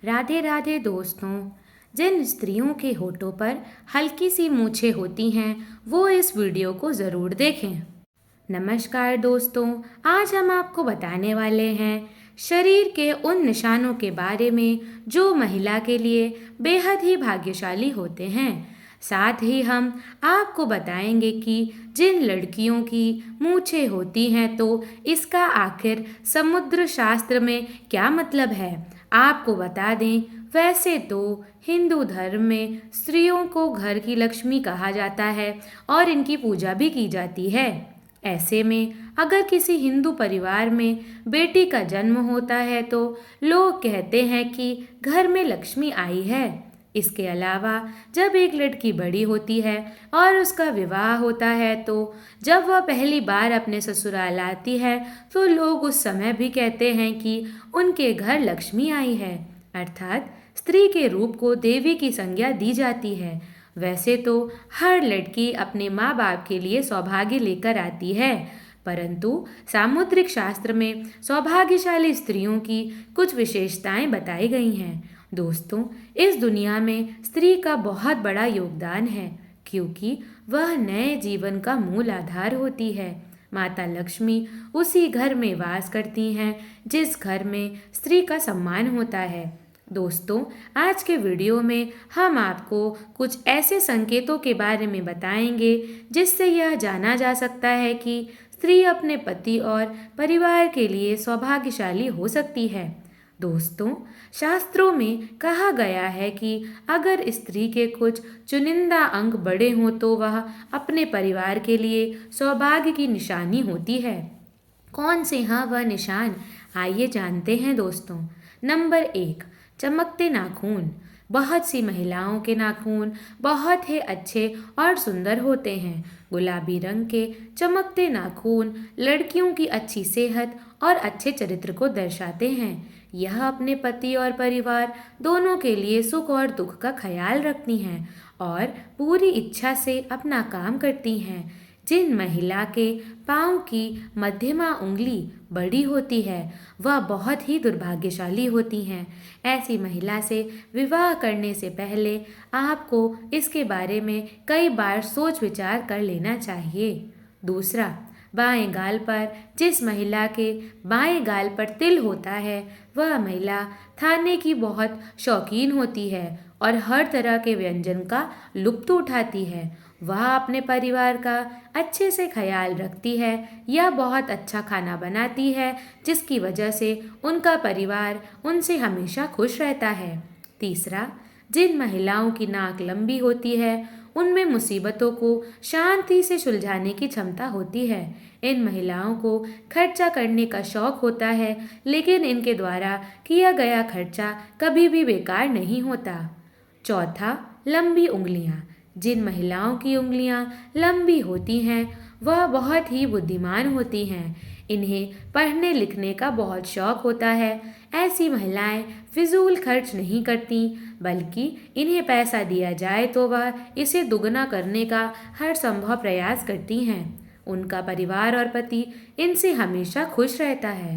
राधे राधे दोस्तों। जिन स्त्रियों के होठों पर हल्की सी मूछें होती हैं वो इस वीडियो को ज़रूर देखें। नमस्कार दोस्तों, आज हम आपको बताने वाले हैं शरीर के उन निशानों के बारे में जो महिला के लिए बेहद ही भाग्यशाली होते हैं। साथ ही हम आपको बताएंगे कि जिन लड़कियों की मूछें होती हैं तो इसका आखिर समुद्र शास्त्र में क्या मतलब है। आपको बता दें, वैसे तो हिंदू धर्म में स्त्रियों को घर की लक्ष्मी कहा जाता है और इनकी पूजा भी की जाती है। ऐसे में अगर किसी हिंदू परिवार में बेटी का जन्म होता है तो लोग कहते हैं कि घर में लक्ष्मी आई है। इसके अलावा जब एक लड़की बड़ी होती है और उसका विवाह होता है तो जब वह पहली बार अपने ससुराल आती है तो लोग उस समय भी कहते हैं कि उनके घर लक्ष्मी आई है, अर्थात स्त्री के रूप को देवी की संज्ञा दी जाती है। वैसे तो हर लड़की अपने माँ बाप के लिए सौभाग्य लेकर आती है, परंतु सामुद्रिक शास्त्र में सौभाग्यशाली स्त्रियों की कुछ विशेषताएं बताई गई हैं। दोस्तों, इस दुनिया में स्त्री का बहुत बड़ा योगदान है क्योंकि वह नए जीवन का मूल आधार होती है। माता लक्ष्मी उसी घर में वास करती हैं जिस घर में स्त्री का सम्मान होता है। दोस्तों, आज के वीडियो में हम आपको कुछ ऐसे संकेतों के बारे में बताएंगे जिससे यह जाना जा सकता है कि स्त्री अपने पति और परिवार के लिए सौभाग्यशाली हो सकती है। दोस्तों, शास्त्रों में कहा गया है कि अगर स्त्री के कुछ चुनिंदा अंग बड़े हों तो वह अपने परिवार के लिए सौभाग्य की निशानी होती है। कौन से हैं वह निशान, आइए जानते हैं दोस्तों। नंबर 1, चमकते नाखून। बहुत सी महिलाओं के नाखून बहुत ही अच्छे और सुंदर होते हैं। गुलाबी रंग के चमकते नाखून लड़कियों की अच्छी सेहत और अच्छे चरित्र को दर्शाते हैं। यह अपने पति और परिवार दोनों के लिए सुख और दुख का ख्याल रखती हैं और पूरी इच्छा से अपना काम करती हैं। जिन महिला के पाँव की मध्यमा उंगली बड़ी होती है वह बहुत ही दुर्भाग्यशाली होती हैं। ऐसी महिला से विवाह करने से पहले आपको इसके बारे में कई बार सोच विचार कर लेना चाहिए। दूसरा, बाएं गाल पर। जिस महिला के बाएं गाल पर तिल होता है वह महिला खाने की बहुत शौकीन होती है और हर तरह के व्यंजन का लुत्फ उठाती है। वह अपने परिवार का अच्छे से ख्याल रखती है या बहुत अच्छा खाना बनाती है जिसकी वजह से उनका परिवार उनसे हमेशा खुश रहता है। तीसरा, जिन महिलाओं की नाक लंबी होती है उनमें मुसीबतों को शांति से सुलझाने की क्षमता होती है। इन महिलाओं को खर्चा करने का शौक होता है लेकिन इनके द्वारा किया गया खर्चा कभी भी बेकार नहीं होता। चौथा, लंबी उंगलियां। जिन महिलाओं की उंगलियां लंबी होती हैं वह बहुत ही बुद्धिमान होती हैं। इन्हें पढ़ने लिखने का बहुत शौक होता है। ऐसी महिलाएं फिजूल खर्च नहीं करती बल्कि इन्हें पैसा दिया जाए तो वह इसे दुगना करने का हर संभव प्रयास करती हैं। उनका परिवार और पति इनसे हमेशा खुश रहता है।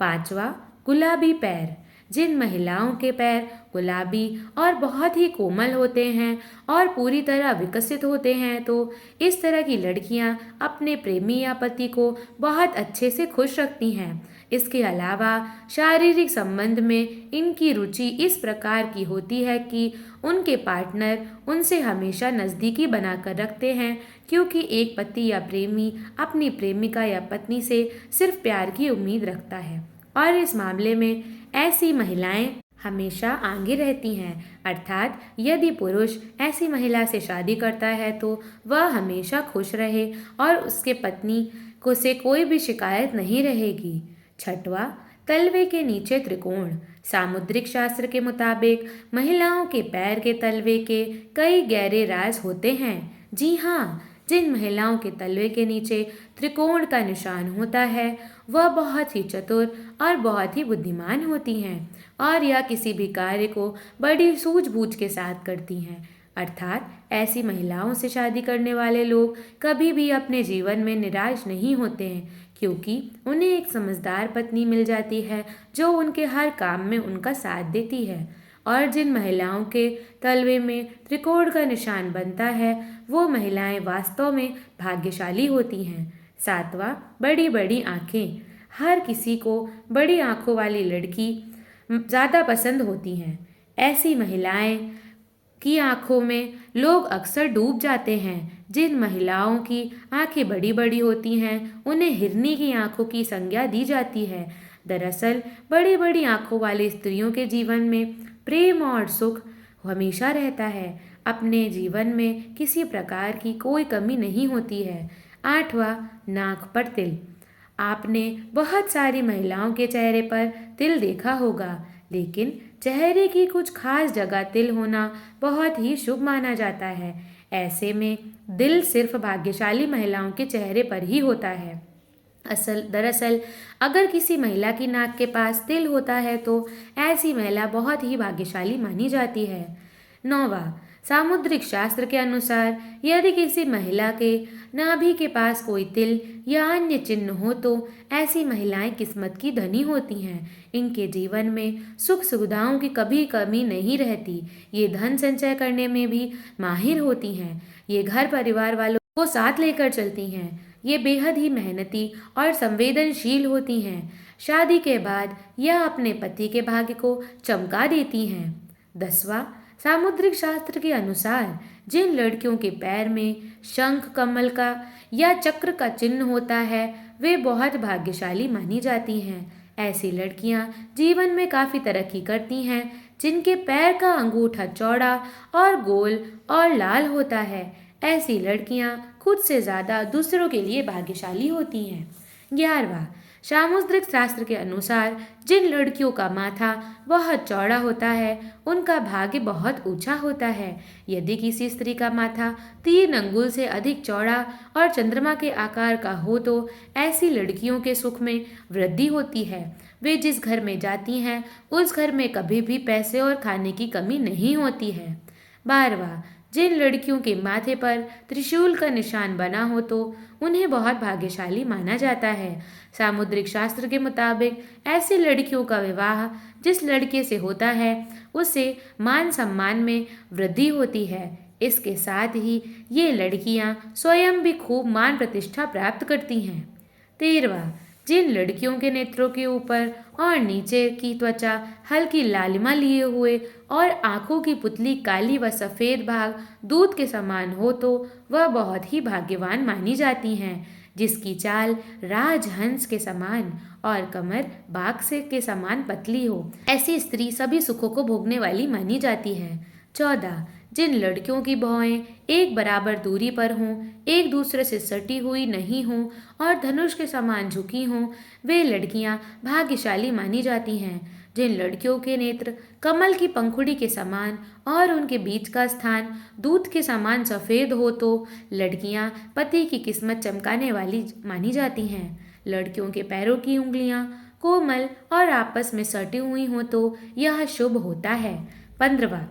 पांचवा, गुलाबी पैर। जिन महिलाओं के पैर गुलाबी और बहुत ही कोमल होते हैं और पूरी तरह विकसित होते हैं तो इस तरह की लड़कियां अपने प्रेमी या पति को बहुत अच्छे से खुश रखती हैं। इसके अलावा शारीरिक संबंध में इनकी रुचि इस प्रकार की होती है कि उनके पार्टनर उनसे हमेशा नज़दीकी बनाकर रखते हैं क्योंकि एक पति या प्रेमी अपनी प्रेमिका या पत्नी से सिर्फ प्यार की उम्मीद रखता है और इस मामले में ऐसी महिलाएं हमेशा आगे रहती हैं, अर्थात यदि पुरुष ऐसी महिला से शादी करता है तो वह हमेशा खुश रहे और उसके पत्नी को से कोई भी शिकायत नहीं रहेगी। छठवां, तलवे के नीचे त्रिकोण। सामुद्रिक शास्त्र के मुताबिक महिलाओं के पैर के तलवे के कई गहरे राज होते हैं। जी हाँ, जिन महिलाओं के तलवे के नीचे त्रिकोण का निशान होता है वह बहुत ही चतुर और बहुत ही बुद्धिमान होती हैं और यह किसी भी कार्य को बड़ी सूझबूझ के साथ करती हैं। अर्थात ऐसी महिलाओं से शादी करने वाले लोग कभी भी अपने जीवन में निराश नहीं होते हैं क्योंकि उन्हें एक समझदार पत्नी मिल जाती है जो उनके हर काम में उनका साथ देती है। और जिन महिलाओं के तलवे में त्रिकोण का निशान बनता है वो महिलाएं वास्तव में भाग्यशाली होती हैं। सातवां, बड़ी बड़ी आंखें। हर किसी को बड़ी आंखों वाली लड़की ज़्यादा पसंद होती हैं। ऐसी महिलाएं की आंखों में लोग अक्सर डूब जाते हैं। जिन महिलाओं की आंखें बड़ी बड़ी होती हैं उन्हें हिरनी की आंखों की संज्ञा दी जाती है। दरअसल बड़ी बड़ी आंखों वाली स्त्रियों के जीवन में प्रेम और सुख हमेशा रहता है। अपने जीवन में किसी प्रकार की कोई कमी नहीं होती है। आठवां, नाक पर तिल। आपने बहुत सारी महिलाओं के चेहरे पर तिल देखा होगा, लेकिन चेहरे की कुछ खास जगह तिल होना बहुत ही शुभ माना जाता है। ऐसे में दिल सिर्फ भाग्यशाली महिलाओं के चेहरे पर ही होता है। दरअसल अगर किसी महिला की नाक के पास तिल होता है तो ऐसी महिला बहुत ही भाग्यशाली मानी जाती है। नौवां, सामुद्रिक शास्त्र के अनुसार यदि किसी महिला के नाभि के पास कोई तिल या अन्य चिन्ह हो तो ऐसी महिलाएं किस्मत की धनी होती हैं। इनके जीवन में सुख सुविधाओं की कभी कमी नहीं रहती। ये धन संचय करने में भी माहिर होती हैं। ये घर परिवार वालों को साथ लेकर चलती हैं। ये बेहद ही मेहनती और संवेदनशील होती हैं। शादी के बाद यह अपने पति के भाग्य को चमका देती हैं। 10वां, सामुद्रिक शास्त्र के अनुसार जिन लड़कियों के पैर में शंख, कमल का या चक्र का चिन्ह होता है वे बहुत भाग्यशाली मानी जाती हैं। ऐसी लड़कियां जीवन में काफ़ी तरक्की करती हैं। जिनके पैर का अंगूठा चौड़ा और गोल और लाल होता है ऐसी लड़कियां खुद से ज़्यादा दूसरों के लिए भाग्यशाली होती हैं। 11वां, सामुद्रिक शास्त्र के अनुसार जिन लड़कियों का माथा बहुत चौड़ा होता है उनका भाग्य बहुत ऊंचा होता है। यदि किसी स्त्री का माथा 3 अंगुल से अधिक चौड़ा और चंद्रमा के आकार का हो तो ऐसी लड़कियों के सुख में वृद्धि होती है। वे जिस घर में जाती हैं उस घर में कभी भी पैसे और खाने की कमी नहीं होती है। 12वां, जिन लड़कियों के माथे पर त्रिशूल का निशान बना हो तो उन्हें बहुत भाग्यशाली माना जाता है। सामुद्रिक शास्त्र के मुताबिक ऐसी लड़कियों का विवाह जिस लड़के से होता है उससे मान सम्मान में वृद्धि होती है। इसके साथ ही ये लड़कियां स्वयं भी खूब मान प्रतिष्ठा प्राप्त करती हैं। 13वां, जिन लड़कियों के नेत्रों के ऊपर और नीचे की त्वचा हल्की लालिमा लिए हुए और आंखों की पुतली काली व सफ़ेद भाग दूध के समान हो तो वह बहुत ही भाग्यवान मानी जाती हैं। जिसकी चाल राजहंस के समान और कमर बाघ से के समान पतली हो ऐसी स्त्री सभी सुखों को भोगने वाली मानी जाती है। 14, जिन लड़कियों की भौहें एक बराबर दूरी पर हों, एक दूसरे से सटी हुई नहीं हों और धनुष के समान झुकी हों, वे लड़कियां भाग्यशाली मानी जाती हैं। जिन लड़कियों के नेत्र कमल की पंखुड़ी के समान और उनके बीच का स्थान दूध के समान सफ़ेद हो तो लड़कियां पति की किस्मत चमकाने वाली मानी जाती हैं। लड़कियों के पैरों की उंगलियां कोमल और आपस में सटी हुई हों तो यह शुभ होता है। 15वां,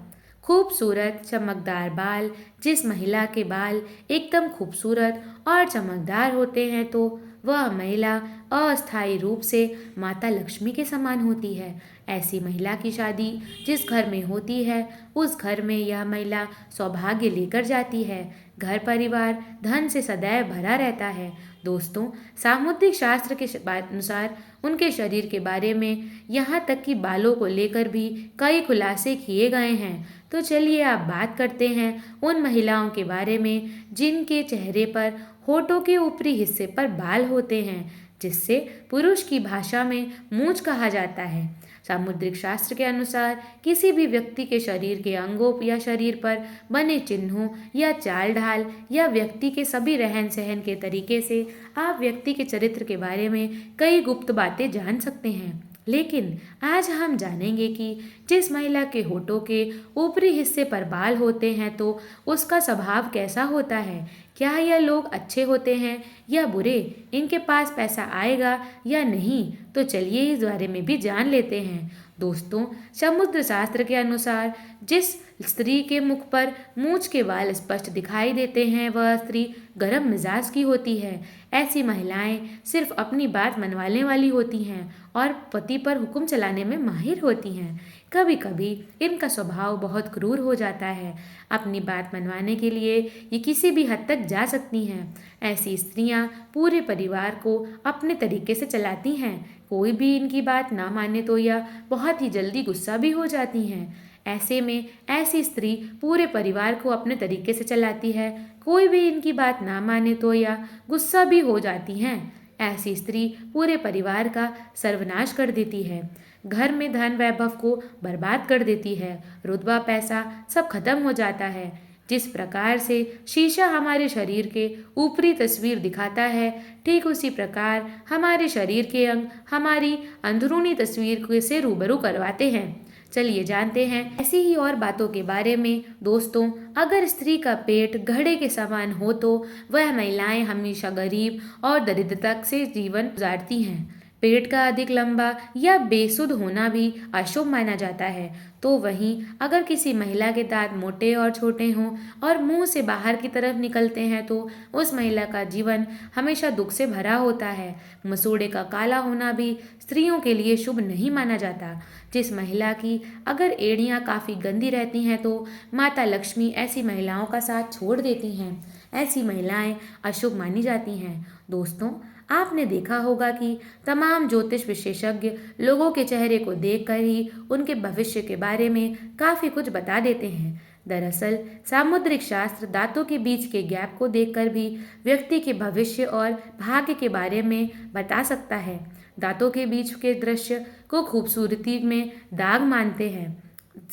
खूबसूरत चमकदार बाल। जिस महिला के बाल एकदम खूबसूरत और चमकदार होते हैं तो वह महिला अस्थायी रूप से माता लक्ष्मी के समान होती है। ऐसी महिला की शादी जिस घर में होती है उस घर में यह महिला सौभाग्य लेकर जाती है। घर परिवार धन से सदैव भरा रहता है। दोस्तों, सामुद्रिक शास्त्र के अनुसार उनके शरीर के बारे में यहाँ तक कि बालों को लेकर भी कई खुलासे किए गए हैं। तो चलिए अब बात करते हैं उन महिलाओं के बारे में जिनके चेहरे पर होठों के ऊपरी हिस्से पर बाल होते हैं, जिससे पुरुष की भाषा में मूंछ कहा जाता है। सामुद्रिक शास्त्र के अनुसार किसी भी व्यक्ति के शरीर के अंगों या शरीर पर बने चिन्हों या चाल ढाल या व्यक्ति के सभी रहन सहन के तरीके से आप व्यक्ति के चरित्र के बारे में कई गुप्त बातें जान सकते हैं। लेकिन आज हम जानेंगे कि जिस महिला के होठों के ऊपरी हिस्से पर बाल होते हैं तो उसका स्वभाव कैसा होता है। क्या यह लोग अच्छे होते हैं या बुरे, इनके पास पैसा आएगा या नहीं, तो चलिए इस बारे में भी जान लेते हैं। दोस्तों, समुद्र शास्त्र के अनुसार जिस स्त्री के मुख पर मूंछ के बाल स्पष्ट दिखाई देते हैं वह स्त्री गर्म मिजाज की होती है। ऐसी महिलाएं सिर्फ अपनी बात मनवाने वाली होती हैं और पति पर हुक्म चलाने में माहिर होती हैं। कभी कभी इनका स्वभाव बहुत क्रूर हो जाता है। अपनी बात मनवाने के लिए ये किसी भी हद तक जा सकती हैं। ऐसी स्त्रियां पूरे परिवार को अपने तरीके से चलाती हैं। कोई भी इनकी बात ना माने तो यह बहुत ही जल्दी गुस्सा भी हो जाती हैं। ऐसे में ऐसी स्त्री पूरे परिवार को अपने तरीके से चलाती है। कोई भी इनकी बात ना माने तो यह गुस्सा भी हो जाती हैं। ऐसी स्त्री पूरे परिवार का सर्वनाश कर देती है। घर में धन वैभव को बर्बाद कर देती है। रुतबा पैसा सब खत्म हो जाता है। जिस प्रकार से शीशा हमारे शरीर के ऊपरी तस्वीर दिखाता है, ठीक उसी प्रकार हमारे शरीर के अंग हमारी अंदरूनी तस्वीर से रूबरू करवाते हैं। चलिए जानते हैं ऐसी ही और बातों के बारे में। दोस्तों, अगर स्त्री का पेट घड़े के समान हो तो वह महिलाएं हमेशा गरीब और दरिद्रता से जीवन गुजारती हैं। पेट का अधिक लंबा या बेसुध होना भी अशुभ माना जाता है। तो वहीं अगर किसी महिला के दांत मोटे और छोटे हों और मुंह से बाहर की तरफ निकलते हैं तो उस महिला का जीवन हमेशा दुख से भरा होता है। मसूड़े का काला होना भी स्त्रियों के लिए शुभ नहीं माना जाता। जिस महिला की अगर एड़ियां काफ़ी गंदी रहती हैं तो माता लक्ष्मी ऐसी महिलाओं का साथ छोड़ देती हैं। ऐसी महिलाएं अशुभ मानी जाती हैं। दोस्तों, आपने देखा होगा कि तमाम ज्योतिष विशेषज्ञ लोगों के चेहरे को देखकर ही उनके भविष्य के बारे में काफ़ी कुछ बता देते हैं। दरअसल सामुद्रिक शास्त्र दांतों के बीच के गैप को देखकर भी व्यक्ति के भविष्य और भाग्य के बारे में बता सकता है। दांतों के बीच के दृश्य को खूबसूरती में दाग मानते हैं।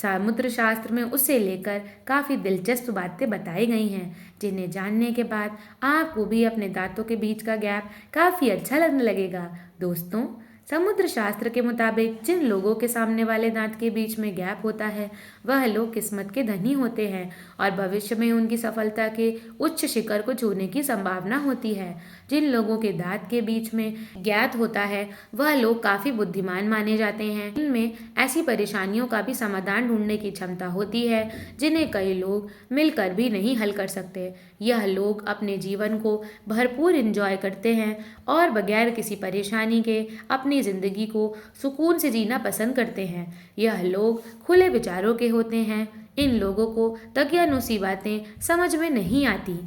समुद्र शास्त्र में उसे लेकर काफ़ी दिलचस्प बातें बताई गई हैं, जिन्हें जानने के बाद आपको भी अपने दांतों के बीच का गैप काफ़ी अच्छा लगने लगेगा। दोस्तों, समुद्र शास्त्र के मुताबिक जिन लोगों के सामने वाले दांत के बीच में गैप होता है वह लोग किस्मत के धनी होते हैं और भविष्य में उनकी सफलता के उच्च शिखर को छूने की संभावना होती है। जिन लोगों के दांत के बीच में गैप होता है वह लोग काफ़ी बुद्धिमान माने जाते हैं। इनमें ऐसी परेशानियों का भी समाधान ढूंढने की क्षमता होती है जिन्हें कई लोग मिलकर भी नहीं हल कर सकते। यह लोग अपने जीवन को भरपूर एंजॉय करते हैं और बगैर किसी परेशानी के अपनी जिंदगी को सुकून से जीना पसंद करते हैं। यह लोग खुले विचारों के होते हैं। इन लोगों को दकियानूसी बातें समझ में नहीं आती।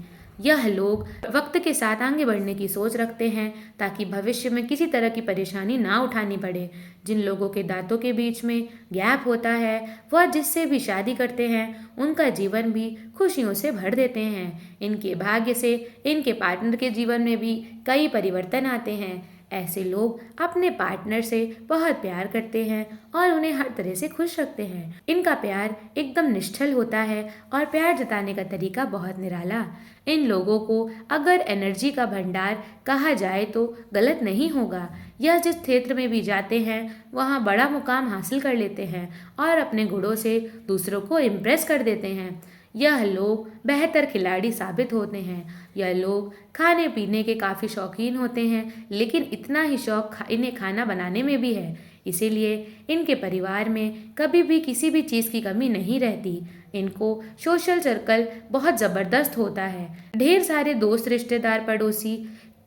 यह लोग वक्त के साथ आगे बढ़ने की सोच रखते हैं ताकि भविष्य में किसी तरह की परेशानी ना उठानी पड़े। जिन लोगों के दांतों के बीच में गैप होता है वह जिससे भी शादी करते हैं उनका जीवन भी खुशियों से भर देते हैं। इनके भाग्य से इनके पार्टनर के जीवन में भी कई परिवर्तन आते हैं। ऐसे लोग अपने पार्टनर से बहुत प्यार करते हैं और उन्हें हर तरह से खुश रखते हैं। इनका प्यार एकदम निश्चल होता है और प्यार जताने का तरीका बहुत निराला। इन लोगों को अगर एनर्जी का भंडार कहा जाए तो गलत नहीं होगा। यह जिस क्षेत्र में भी जाते हैं वहाँ बड़ा मुकाम हासिल कर लेते हैं और अपने गुणों से दूसरों को इम्प्रेस कर देते हैं। यह लोग बेहतर खिलाड़ी साबित होते हैं। यह लोग खाने पीने के काफ़ी शौकीन होते हैं, लेकिन इतना ही शौक इन्हें खाना बनाने में भी है। इसीलिए इनके परिवार में कभी भी किसी भी चीज़ की कमी नहीं रहती। इनको सोशल सर्कल बहुत ज़बरदस्त होता है। ढेर सारे दोस्त, रिश्तेदार, पड़ोसी,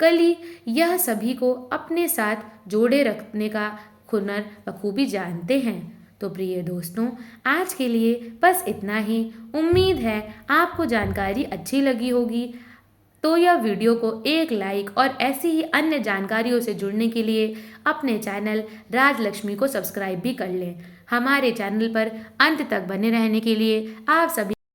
कली, यह सभी को अपने साथ जोड़े रखने का हुनर बखूबी जानते हैं। तो प्रिय दोस्तों, आज के लिए बस इतना ही। उम्मीद है आपको जानकारी अच्छी लगी होगी। तो यह वीडियो को एक लाइक और ऐसी ही अन्य जानकारियों से जुड़ने के लिए अपने चैनल राजलक्ष्मी को सब्सक्राइब भी कर लें। हमारे चैनल पर अंत तक बने रहने के लिए आप सभी